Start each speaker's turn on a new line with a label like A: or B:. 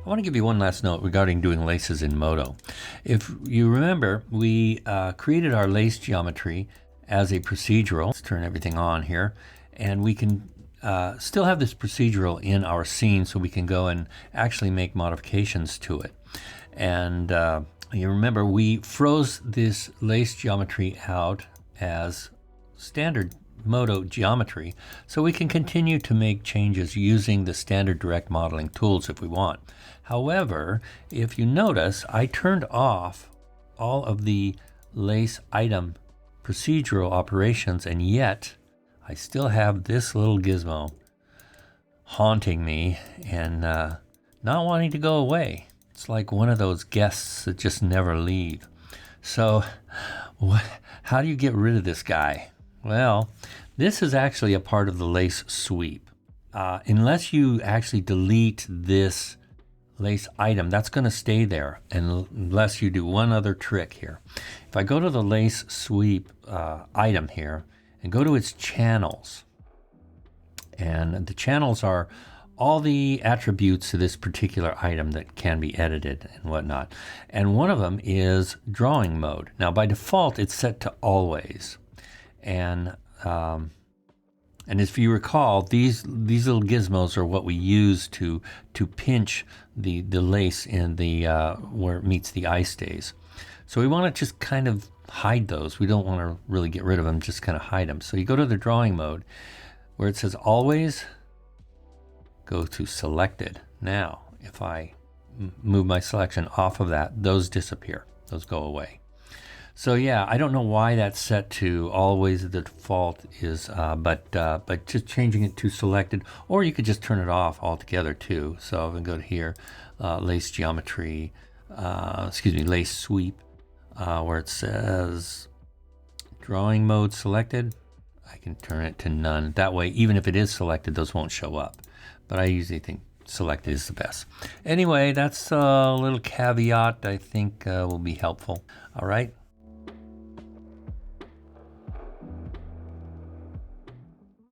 A: I want to give you one last note regarding doing laces in Modo. If you remember, we created our lace geometry as a procedural. Let's turn everything on here, and we can still have this procedural in our scene, so we can go and actually make modifications to it. And you remember, we froze this lace geometry out as standard Modo geometry, so we can continue to make changes using the standard direct modeling tools if we want. However, if you notice, I turned off all of the lace item procedural operations, and yet I still have this little gizmo haunting me and not wanting to go away. It's like one of those guests that just never leave. So how do you get rid of this guy? Well, this is actually a part of the lace sweep. Unless you actually delete this lace item, that's going to stay there unless you do one other trick here. If I go to the lace sweep item here and go to its channels, and the channels are all the attributes to this particular item that can be edited and whatnot. And one of them is drawing mode. Now by default it's set to always. And if you recall, these little gizmos are what we use to pinch the lace in the where it meets the eye stays. So we want to just kind of hide those. We don't want to really get rid of them, just kind of hide them. So you go to the drawing mode where it says always, go to selected. Now if I move my selection off of that, those disappear, those go away. So yeah, I don't know why that's set to always. The default is, but just changing it to selected, or you could just turn it off altogether too. So I'm gonna go to here, lace geometry, lace sweep, where it says drawing mode selected. I can turn it to none. That way, even if it is selected, those won't show up. But I usually think selected is the best. Anyway, that's a little caveat I think will be helpful. All right.